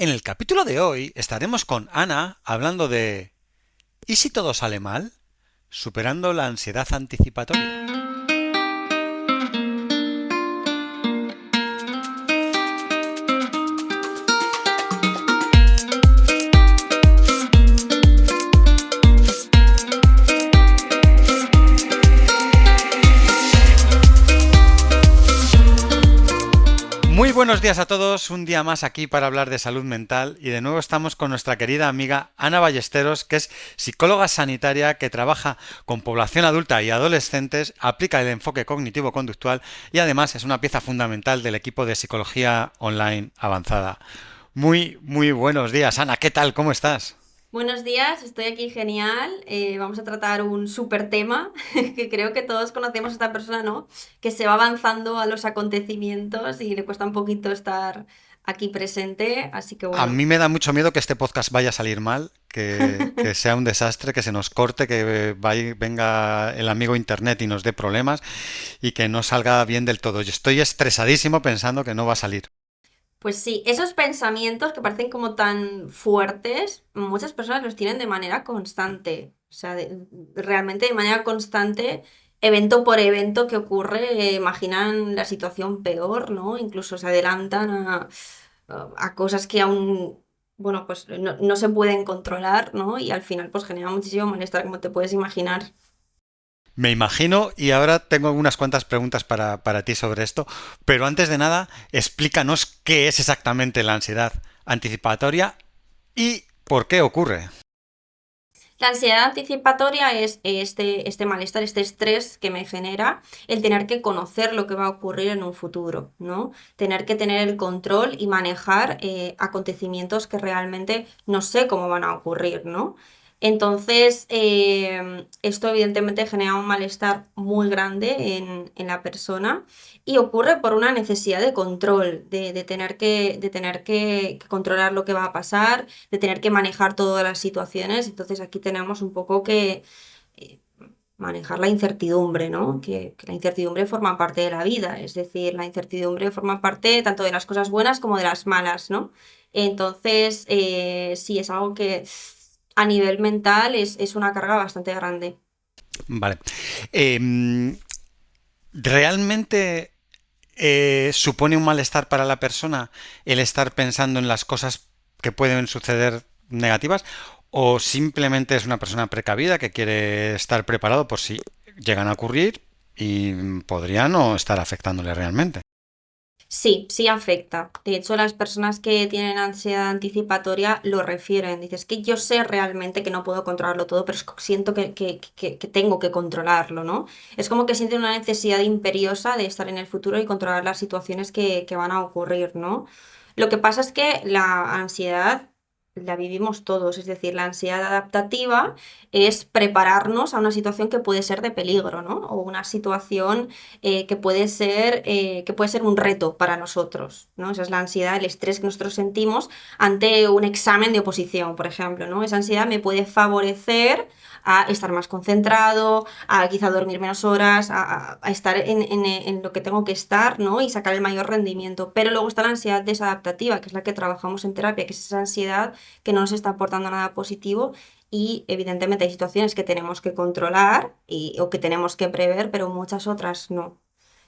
En el capítulo de hoy estaremos con Ana hablando de ¿y si todo sale mal? Superando la ansiedad anticipatoria. Muy buenos días a todos, un día más aquí para hablar de salud mental y de nuevo estamos con nuestra querida amiga Ana Ballesteros, que es psicóloga sanitaria que trabaja con población adulta y adolescentes, aplica el enfoque cognitivo-conductual y además es una pieza fundamental del equipo de psicología online avanzada. Muy buenos días, Ana, ¿qué tal? ¿Cómo estás? Buenos días, estoy aquí genial. Vamos a tratar un súper tema que creo que todos conocemos a esta persona, ¿no? Que se va avanzando a los acontecimientos y le cuesta un poquito estar aquí presente. Así que A bueno, mí me da mucho miedo que este podcast vaya a salir mal, que sea un desastre, que se nos corte, que venga el amigo internet y nos dé problemas y que no salga bien del todo. Yo estoy estresadísimo pensando que no va a salir. pues sí, esos pensamientos que parecen como tan fuertes, muchas personas los tienen de manera constante. O sea, realmente de manera constante, evento por evento que ocurre, imaginan la situación peor, ¿no? Incluso se adelantan a cosas que aún, bueno, pues no se pueden controlar, ¿no? Y al final pues genera muchísimo malestar, como te puedes imaginar. Me imagino y ahora tengo unas cuantas preguntas para ti sobre esto, pero antes de nada, explícanos qué es exactamente la ansiedad anticipatoria y por qué ocurre. La ansiedad anticipatoria es este malestar, este estrés que me genera el tener que conocer lo que va a ocurrir en un futuro, ¿no? Tener que tener el control y manejar acontecimientos que realmente no sé cómo van a ocurrir, ¿no? Entonces, esto evidentemente genera un malestar muy grande en la persona y ocurre por una necesidad de control, de tener que controlar lo que va a pasar, de tener que manejar todas las situaciones. Entonces aquí tenemos un poco que eh, manejar la incertidumbre, ¿no? Que la incertidumbre forma parte de la vida, es decir, la incertidumbre forma parte tanto de las cosas buenas como de las malas, ¿no? Entonces, sí, es algo que a nivel mental es una carga bastante grande. Vale. Em, ¿Realmente supone un malestar para la persona el estar pensando en las cosas que pueden suceder negativas? ¿O simplemente es una persona precavida que quiere estar preparado por si llegan a ocurrir y podría no estar afectándole realmente? Sí, sí afecta. De hecho, las personas que tienen ansiedad anticipatoria lo refieren. Dices que yo sé realmente que no puedo controlarlo todo, pero siento que tengo que controlarlo, ¿no? Es como que sienten una necesidad imperiosa de estar en el futuro y controlar las situaciones que van a ocurrir, ¿no? Lo que pasa es que la ansiedad la vivimos todos, es decir, la ansiedad adaptativa es prepararnos a una situación que puede ser de peligro, ¿no? O una situación que puede ser un reto para nosotros, ¿no? Esa es la ansiedad, el estrés que nosotros sentimos ante un examen de oposición, por ejemplo, ¿no? Esa ansiedad me puede favorecer a estar más concentrado, a quizá dormir menos horas, a estar en lo que tengo que estar, ¿no? Y sacar el mayor rendimiento. Pero luego está la ansiedad desadaptativa, que es la que trabajamos en terapia, que es esa ansiedad que no nos está aportando nada positivo y evidentemente hay situaciones que tenemos que controlar o que tenemos que prever, pero muchas otras no.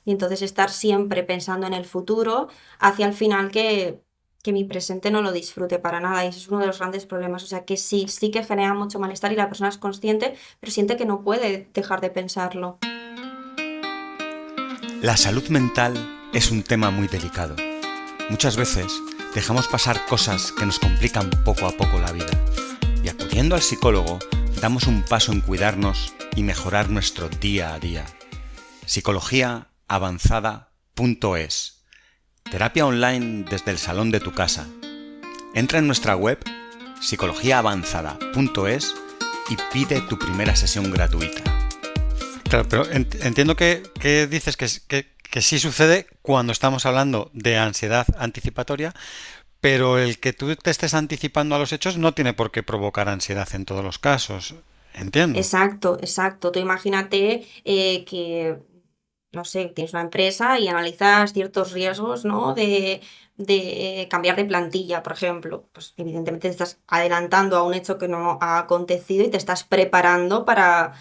Y entonces estar siempre pensando en el futuro hacia el final que mi presente no lo disfrute para nada. Y ese es uno de los grandes problemas. O sea que sí, sí que genera mucho malestar y la persona es consciente, pero siente que no puede dejar de pensarlo. La salud mental es un tema muy delicado. Muchas veces dejamos pasar cosas que nos complican poco a poco la vida y acudiendo al psicólogo damos un paso en cuidarnos y mejorar nuestro día a día. Psicologiaavanzada.es. Terapia online desde el salón de tu casa. Entra en nuestra web psicologiaavanzada.es y pide tu primera sesión gratuita. Claro, pero entiendo que dices que sí sucede cuando estamos hablando de ansiedad anticipatoria, pero el que tú te estés anticipando a los hechos no tiene por qué provocar ansiedad en todos los casos. Entiendo. Exacto, exacto. Tú imagínate que no sé, tienes una empresa y analizas ciertos riesgos, ¿no? de cambiar de plantilla, por ejemplo, pues evidentemente te estás adelantando a un hecho que no ha acontecido y te estás preparando para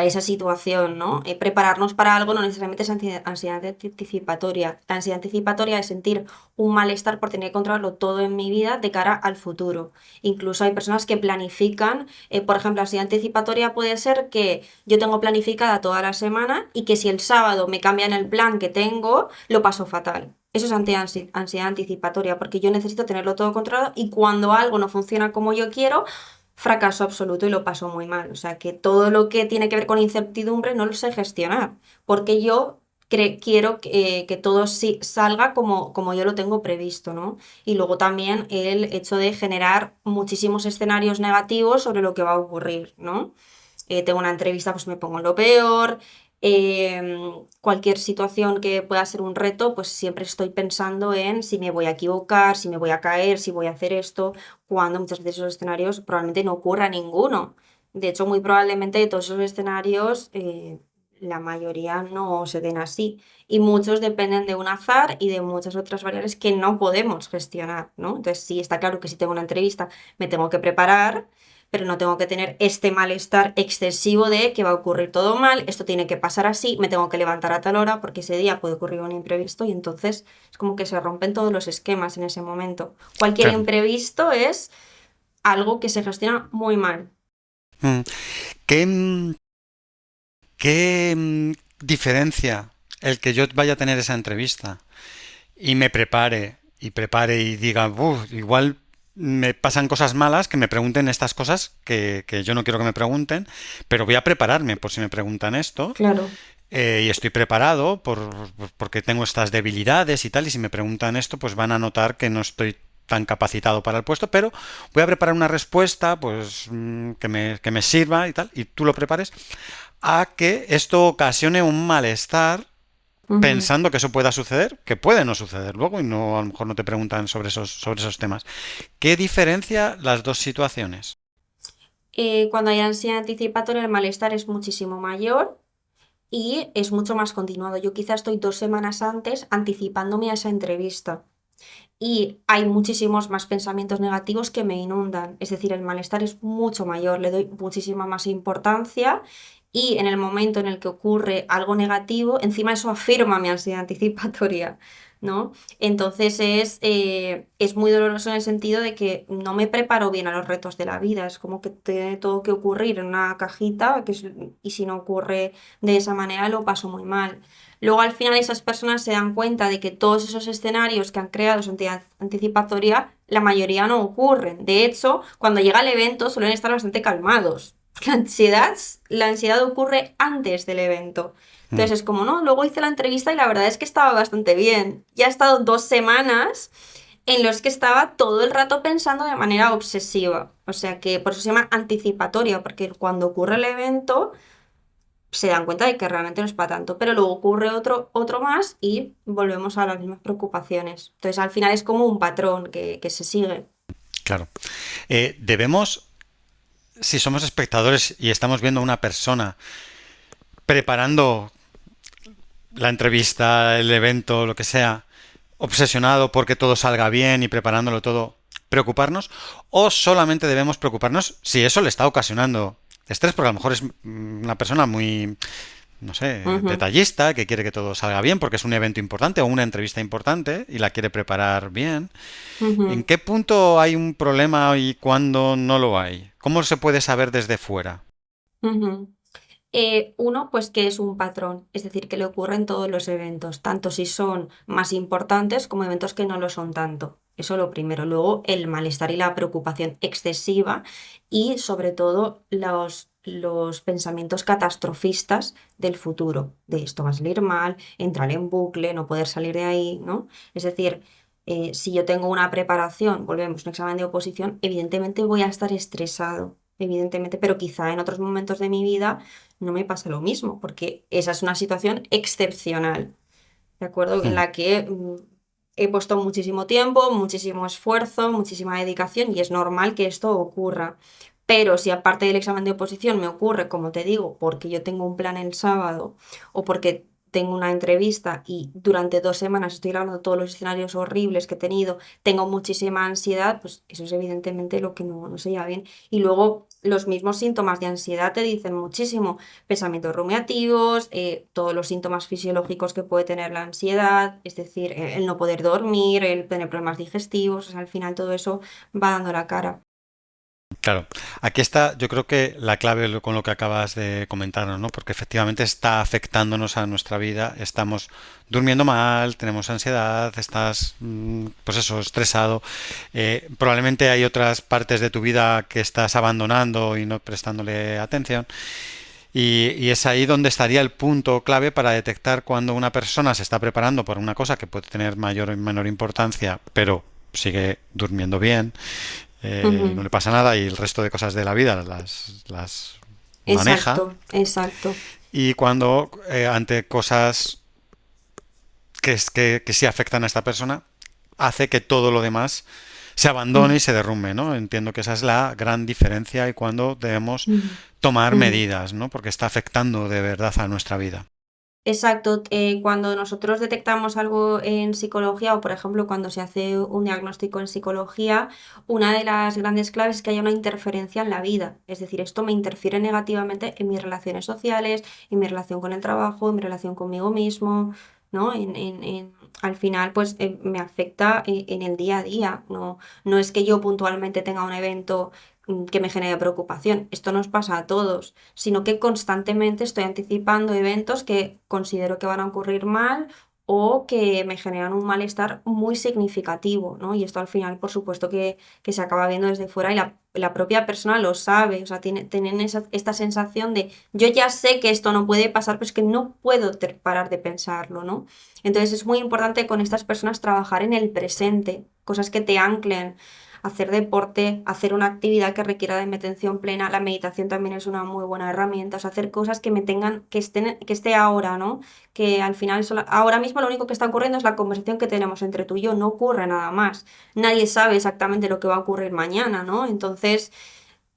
esa situación, ¿no? Prepararnos para algo no necesariamente es ansiedad anticipatoria. La ansiedad anticipatoria es sentir un malestar por tener que controlarlo todo en mi vida de cara al futuro. Incluso hay personas que planifican, por ejemplo, la ansiedad anticipatoria puede ser que yo tengo planificada toda la semana y que si el sábado me cambian el plan que tengo, lo paso fatal. Eso es ansiedad anticipatoria, porque yo necesito tenerlo todo controlado y cuando algo no funciona como yo quiero, fracaso absoluto y lo paso muy mal. O sea que todo lo que tiene que ver con incertidumbre no lo sé gestionar, porque yo quiero que todo salga como yo lo tengo previsto, ¿no? Y luego también el hecho de generar muchísimos escenarios negativos sobre lo que va a ocurrir, ¿no? Tengo una entrevista, pues me pongo en lo peor. Cualquier situación que pueda ser un reto, pues siempre estoy pensando en si me voy a equivocar, si me voy a caer, si voy a hacer esto, cuando muchas veces esos escenarios probablemente no ocurra ninguno. De hecho, muy probablemente de todos esos escenarios, la mayoría no se den así. Y muchos dependen de un azar y de muchas otras variables que no podemos gestionar, ¿no? Entonces, sí, está claro que si tengo una entrevista me tengo que preparar, pero no tengo que tener este malestar excesivo de que va a ocurrir todo mal, esto tiene que pasar así, me tengo que levantar a tal hora porque ese día puede ocurrir un imprevisto y entonces es como que se rompen todos los esquemas en ese momento. Cualquier Claro. imprevisto es algo que se gestiona muy mal. Mm. ¿Qué, qué diferencia el que yo vaya a tener esa entrevista y me prepare y diga, "Uf, igual me pasan cosas malas, que me pregunten estas cosas que yo no quiero que me pregunten, pero voy a prepararme por si me preguntan esto Claro. y estoy preparado porque tengo estas debilidades y tal, y si me preguntan esto, pues van a notar que no estoy tan capacitado para el puesto, pero voy a preparar una respuesta pues que me sirva y tal, y tú lo prepares, a que esto ocasione un malestar Ujú. pensando que eso pueda suceder, que puede no suceder luego y no a lo mejor no te preguntan sobre esos temas. ¿Qué diferencia las dos situaciones? Cuando hay ansiedad anticipatoria, el malestar es muchísimo mayor y es mucho más continuado. Yo quizás estoy 2 semanas antes anticipándome a esa entrevista. Y hay muchísimos más pensamientos negativos que me inundan. Es decir, el malestar es mucho mayor, le doy muchísima más importancia y en el momento en el que ocurre algo negativo, encima eso afirma mi ansiedad anticipatoria, ¿no? Entonces es muy doloroso en el sentido de que no me preparo bien a los retos de la vida. Es como que tiene todo que ocurrir en una cajita y si no ocurre de esa manera lo paso muy mal. Luego al final esas personas se dan cuenta de que todos esos escenarios que han creado su ansiedad anticipatoria, la mayoría no ocurren. De hecho, cuando llega el evento suelen estar bastante calmados. La ansiedad ocurre antes del evento. Mm. Entonces es como, no, luego hice la entrevista y la verdad es que estaba bastante bien. Ya he estado 2 semanas en los que estaba todo el rato pensando de manera obsesiva. O sea que por eso se llama anticipatoria, porque cuando ocurre el evento se dan cuenta de que realmente no es para tanto, pero luego ocurre otro más y volvemos a las mismas preocupaciones. Entonces al final es como un patrón que se sigue. Claro. Debemos, si somos espectadores y estamos viendo a una persona preparando la entrevista, el evento, lo que sea, obsesionado porque todo salga bien y preparándolo todo, preocuparnos, o solamente debemos preocuparnos si eso le está ocasionando estrés, porque a lo mejor es una persona muy, no sé, Ujú, detallista, que quiere que todo salga bien porque es un evento importante o una entrevista importante y la quiere preparar bien. ¿En ujú, qué punto hay un problema y cuándo no lo hay? ¿Cómo se puede saber desde fuera? ujú. Uno, pues que es un patrón, es decir, que le ocurre en todos los eventos, tanto si son más importantes como eventos que no lo son tanto. Eso lo primero. Luego, el malestar y la preocupación excesiva y, sobre todo, los pensamientos catastrofistas del futuro, de esto va a salir mal, entrar en bucle, no poder salir de ahí, ¿no? Es decir, si yo tengo una preparación, volvemos, un examen de oposición, evidentemente voy a estar estresado, evidentemente, pero quizá en otros momentos de mi vida no me pasa lo mismo, porque esa es una situación excepcional, ¿de acuerdo? En Mm. la que he puesto muchísimo tiempo, muchísimo esfuerzo, muchísima dedicación y es normal que esto ocurra. Pero si aparte del examen de oposición me ocurre, como te digo, porque yo tengo un plan el sábado o porque tengo una entrevista y durante 2 semanas estoy hablando de todos los escenarios horribles que he tenido, tengo muchísima ansiedad, pues eso es evidentemente lo que no se lleva bien. Y luego los mismos síntomas de ansiedad te dicen muchísimo, pensamientos rumiativos, todos los síntomas fisiológicos que puede tener la ansiedad, es decir, el no poder dormir, el tener problemas digestivos, o sea, al final todo eso va dando la cara. Claro, aquí está, yo creo que la clave con lo que acabas de comentarnos, ¿no? Porque efectivamente está afectándonos a nuestra vida, estamos durmiendo mal, tenemos ansiedad, estás, pues eso, estresado. Probablemente hay otras partes de tu vida que estás abandonando y no prestándole atención. Y es ahí donde estaría el punto clave para detectar cuando una persona se está preparando para una cosa que puede tener mayor o menor importancia, pero sigue durmiendo bien, no Ujú. le pasa nada y el resto de cosas de la vida las maneja. Exacto, exacto. Y cuando ante cosas que sí afectan a esta persona, hace que todo lo demás se abandone y se derrumbe, ¿no? Entiendo que esa es la gran diferencia y cuando debemos Ujú, tomar ujú. medidas, ¿no? Porque está afectando de verdad a nuestra vida. Exacto, cuando nosotros detectamos algo en psicología o, por ejemplo, cuando se hace un diagnóstico en psicología, una de las grandes claves es que haya una interferencia en la vida. Es decir, esto me interfiere negativamente en mis relaciones sociales, en mi relación con el trabajo, en mi relación conmigo mismo, ¿no? Al final, pues me afecta en el día a día. No es que yo puntualmente tenga un evento que me genere preocupación. Esto nos pasa a todos, sino que constantemente estoy anticipando eventos que considero que van a ocurrir mal o que me generan un malestar muy significativo, ¿no? Y esto al final, por supuesto, que se acaba viendo desde fuera y la propia persona lo sabe, o sea, tienen esta sensación de yo ya sé que esto no puede pasar, pero es que no puedo parar de pensarlo, ¿no? Entonces es muy importante con estas personas trabajar en el presente, cosas que te anclen, hacer deporte, hacer una actividad que requiera de mi atención plena. La meditación también es una muy buena herramienta, o sea, hacer cosas que me tengan, que esté ahora, ¿no? Que al final, ahora mismo lo único que está ocurriendo es la conversación que tenemos entre tú y yo, no ocurre nada más. Nadie sabe exactamente lo que va a ocurrir mañana, ¿no? Entonces,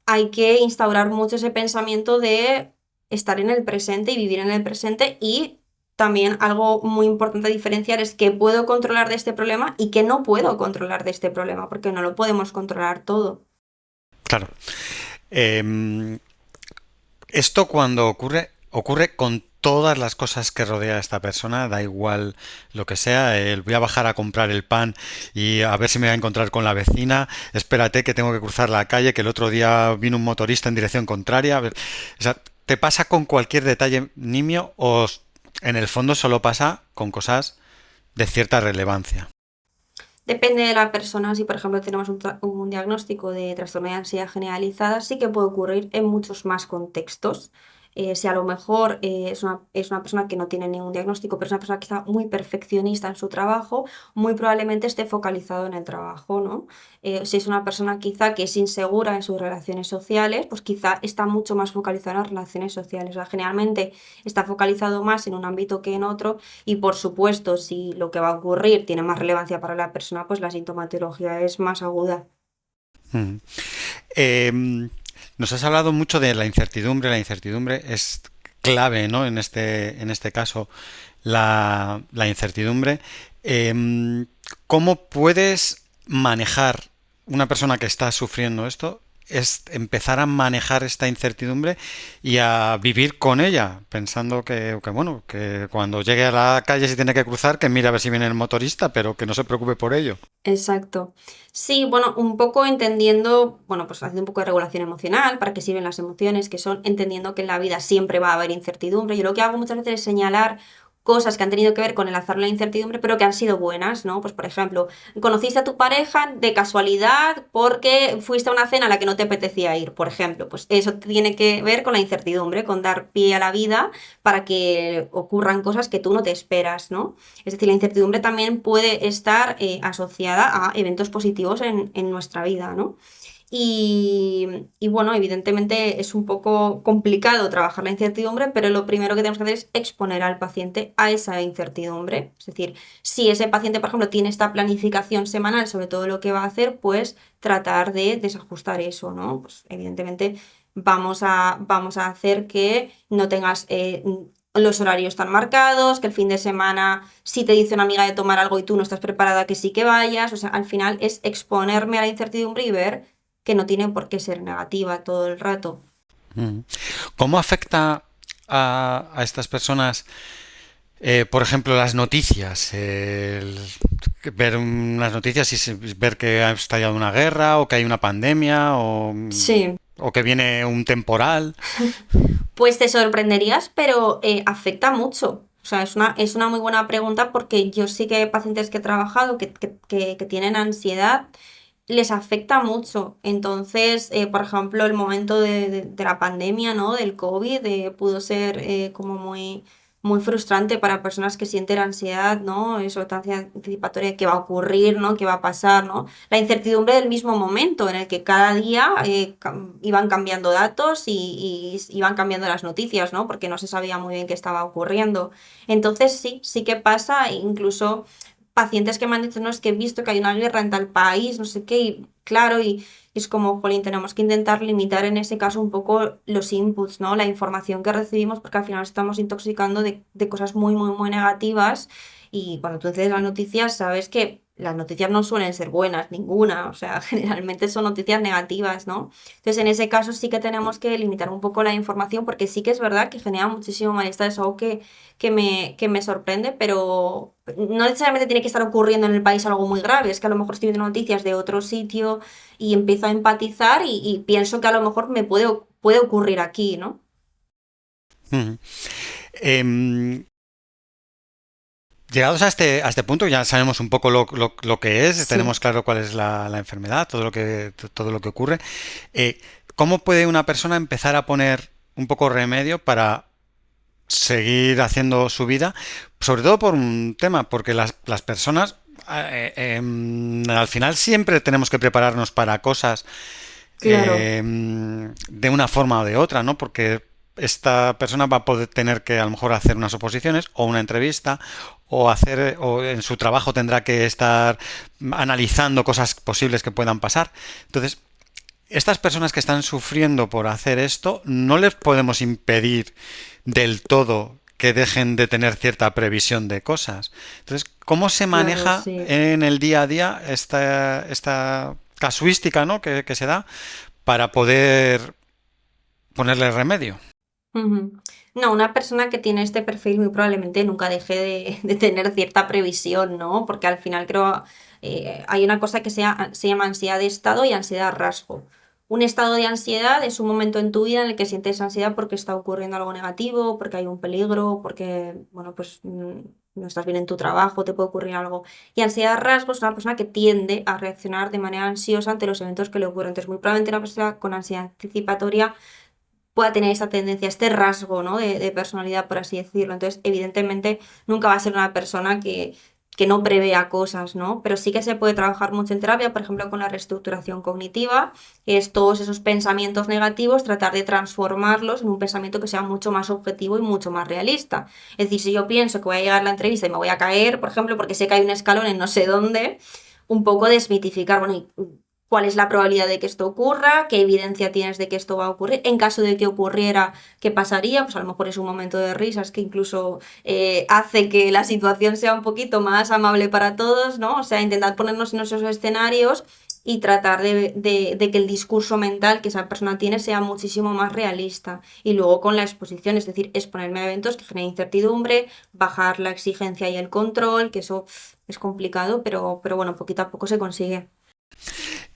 hay que instaurar mucho ese pensamiento de estar en el presente y vivir en el presente y también algo muy importante a diferenciar es qué puedo controlar de este problema y qué no puedo controlar de este problema, porque no lo podemos controlar todo. Claro. Em, Esto cuando ocurre con todas las cosas que rodea a esta persona, da igual lo que sea, el voy a bajar a comprar el pan y a ver si me voy a encontrar con la vecina, espérate que tengo que cruzar la calle, que el otro día vino un motorista en dirección contraria, a ver, o sea, ¿te pasa con cualquier detalle nimio o en el fondo solo pasa con cosas de cierta relevancia? Depende de la persona, si por ejemplo tenemos un diagnóstico de trastorno de ansiedad generalizada, sí que puede ocurrir en muchos más contextos. Si a lo mejor es una persona que no tiene ningún diagnóstico, pero es una persona quizá muy perfeccionista en su trabajo, muy probablemente esté focalizado en el trabajo, ¿no? Si es una persona quizá que es insegura en sus relaciones sociales, pues quizá está mucho más focalizado en las relaciones sociales. O sea, generalmente está focalizado más en un ámbito que en otro y por supuesto, si lo que va a ocurrir tiene más relevancia para la persona, pues la sintomatología es más aguda. Mm. Em, Nos has hablado mucho de la incertidumbre. La incertidumbre es clave, ¿no? En este caso, la incertidumbre. Em, ¿Cómo puedes manejar una persona que está sufriendo esto? Es empezar a manejar esta incertidumbre y a vivir con ella, pensando bueno, que cuando llegue a la calle si tiene que cruzar, que mire a ver si viene el motorista, pero que no se preocupe por ello. Exacto. Sí, bueno, un poco entendiendo, bueno, pues haciendo un poco de regulación emocional, para qué sirven las emociones, que son entendiendo que en la vida siempre va a haber incertidumbre. Yo lo que hago muchas veces es señalar cosas que han tenido que ver con el azar y la incertidumbre, pero que han sido buenas, ¿no? Pues por ejemplo, conociste a tu pareja de casualidad porque fuiste a una cena a la que no te apetecía ir, por ejemplo. Pues eso tiene que ver con la incertidumbre, con dar pie a la vida para que ocurran cosas que tú no te esperas, ¿no? Es decir, la incertidumbre también puede estar asociada a eventos positivos en nuestra vida, ¿no? Y bueno, evidentemente es un poco complicado trabajar la incertidumbre, pero lo primero que tenemos que hacer es exponer al paciente a esa incertidumbre. Es decir, si ese paciente, por ejemplo, tiene esta planificación semanal sobre todo lo que va a hacer, pues tratar de desajustar eso, ¿no? Pues evidentemente vamos a hacer que no tengas los horarios están marcados, que el fin de semana si te dice una amiga de tomar algo y tú no estás preparada que sí que vayas, o sea, al final es exponerme a la incertidumbre y ver que no tiene por qué ser negativa todo el rato. Mm. ¿Cómo afecta a estas personas, por ejemplo, las noticias? Ver unas noticias y ver que ha estallado una guerra o que hay una pandemia Sí. o que viene un temporal. Pues te sorprenderías, pero afecta mucho. O sea, es una muy buena pregunta porque yo sí que hay pacientes que he trabajado que tienen ansiedad, les afecta mucho. Entonces, por ejemplo, el momento de la pandemia, ¿no? Del COVID, pudo ser como muy frustrante para personas que sienten ansiedad, ¿no? Eso, ansiedad anticipatoria, qué va a ocurrir, ¿no? ¿Qué va a pasar, ¿no? La incertidumbre del mismo momento en el que cada día iban cambiando datos y iban cambiando las noticias, ¿no? Porque no se sabía muy bien qué estaba ocurriendo. Entonces sí que pasa, e incluso pacientes que me han dicho, no, es que he visto que hay una guerra en tal país, no sé qué, y claro, y es como, jolín, tenemos que intentar limitar en ese caso un poco los inputs, ¿no? La información que recibimos, porque al final estamos intoxicando de cosas muy negativas. Y cuando tú entonces las noticias, sabes que las noticias no suelen ser buenas, ninguna, o sea, generalmente son noticias negativas, ¿no? Entonces, en ese caso sí que tenemos que limitar un poco la información, porque sí que es verdad que genera muchísimo malestar, es algo que me sorprende, pero no necesariamente tiene que estar ocurriendo en el país algo muy grave, es que a lo mejor estoy viendo noticias de otro sitio y empiezo a empatizar y pienso que a lo mejor puede ocurrir aquí, ¿no? Ujú. Em, Llegados a este punto, ya sabemos un poco lo que es, Sí, tenemos claro cuál es la enfermedad, todo lo que ocurre. Eh, ¿Cómo puede una persona empezar a poner un poco remedio para seguir haciendo su vida? Sobre todo por un tema, porque las personas al final siempre tenemos que prepararnos para cosas claro. de una forma o de otra, ¿no? Porque esta persona va a poder tener que a lo mejor hacer unas oposiciones o una entrevista o en su trabajo tendrá que estar analizando cosas posibles que puedan pasar. Entonces, estas personas que están sufriendo por hacer esto, no les podemos impedir del todo que dejen de tener cierta previsión de cosas. Entonces, ¿cómo se Claro, maneja sí. en el día a día esta casuística, ¿no? que se da para poder ponerle remedio? Ujú. No, una persona que tiene este perfil muy probablemente nunca deje de tener cierta previsión, ¿no? Porque al final creo hay una cosa que se llama ansiedad de estado y ansiedad rasgo. Un estado de ansiedad es un momento en tu vida en el que sientes ansiedad porque está ocurriendo algo negativo, porque hay un peligro, porque, bueno, pues no estás bien en tu trabajo, te puede ocurrir algo. Y ansiedad rasgo es una persona que tiende a reaccionar de manera ansiosa ante los eventos que le ocurren. Entonces, muy probablemente una persona con ansiedad anticipatoria pueda tener esta tendencia, este rasgo, ¿no? de personalidad, por así decirlo. Entonces, evidentemente, nunca va a ser una persona que no prevea cosas, ¿no? Pero sí que se puede trabajar mucho en terapia, por ejemplo, con la reestructuración cognitiva, que es todos esos pensamientos negativos, tratar de transformarlos en un pensamiento que sea mucho más objetivo y mucho más realista. Es decir, si yo pienso que voy a llegar a la entrevista y me voy a caer, por ejemplo, porque sé que hay un escalón en no sé dónde, un poco desmitificar, bueno, cuál es la probabilidad de que esto ocurra, qué evidencia tienes de que esto va a ocurrir, en caso de que ocurriera, qué pasaría, pues a lo mejor es un momento de risas que incluso hace que la situación sea un poquito más amable para todos, ¿no? O sea, intentar ponernos en esos escenarios y tratar de que el discurso mental que esa persona tiene sea muchísimo más realista. Y luego con la exposición, es decir, exponerme a eventos que generen incertidumbre, bajar la exigencia y el control, que eso es complicado, pero bueno, poquito a poco se consigue.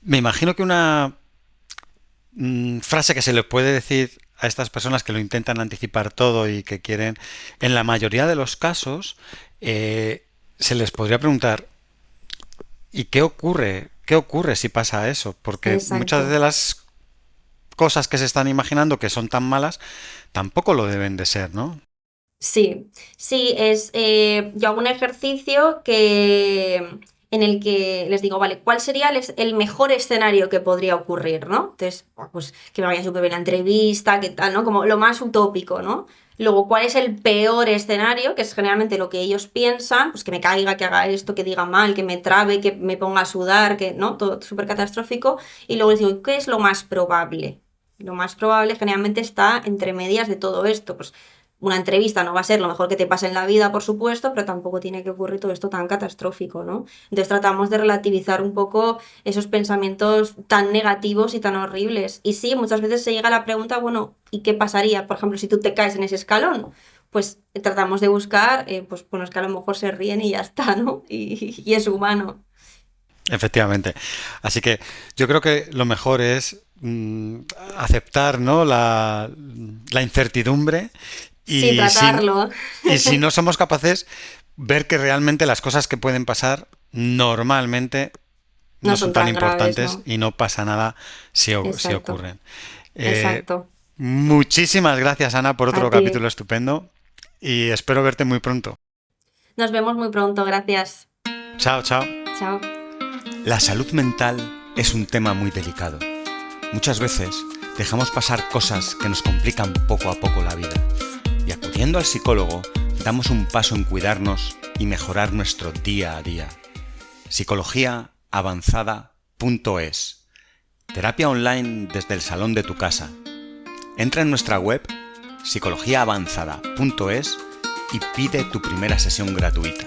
Me imagino que una frase que se le puede decir a estas personas que lo intentan anticipar todo y que quieren, en la mayoría de los casos, se les podría preguntar, ¿y qué ocurre? ¿Qué ocurre si pasa eso? Porque muchas Exacto. de las cosas que se están imaginando que son tan malas, tampoco lo deben de ser, ¿no? Sí, sí, yo hago un ejercicio en el que les digo, vale, ¿cuál sería el mejor escenario que podría ocurrir, ¿no? Entonces, pues que me vaya súper bien la entrevista, qué tal, ¿no? Como lo más utópico, ¿no? Luego, ¿cuál es el peor escenario? Que es generalmente lo que ellos piensan, pues que me caiga, que haga esto, que diga mal, que me trabe, que me ponga a sudar, que, ¿no? Todo súper catastrófico. Y luego les digo, ¿qué es lo más probable? Lo más probable generalmente está entre medias de todo esto, pues una entrevista no va a ser lo mejor que te pase en la vida, por supuesto, pero tampoco tiene que ocurrir todo esto tan catastrófico, ¿no? Entonces tratamos de relativizar un poco esos pensamientos tan negativos y tan horribles. Y sí, muchas veces se llega a la pregunta, bueno, ¿y qué pasaría, por ejemplo, si tú te caes en ese escalón? Pues tratamos de buscar, pues bueno, es que a lo mejor se ríen y ya está, ¿no? Y es humano. Efectivamente. Así que yo creo que lo mejor es aceptar, ¿no? la incertidumbre Sí, y tratarlo. y si no somos capaces, ver que realmente las cosas que pueden pasar normalmente No no son son tan tan graves, importantes ¿no? y no pasa nada si Exacto, ocurren. Eh, exacto. Muchísimas gracias, Ana, por A otro ti. capítulo estupendo y espero verte muy pronto. Nos vemos muy pronto, gracias. Chao, chao. Chao. La salud mental es un tema muy delicado. Muchas veces dejamos pasar cosas que nos complican poco a poco la vida. Y acudiendo al psicólogo, damos un paso en cuidarnos y mejorar nuestro día a día. Psicologiaavanzada.es. Terapia online desde el salón de tu casa. Entra en nuestra web psicologiaavanzada.es y pide tu primera sesión gratuita.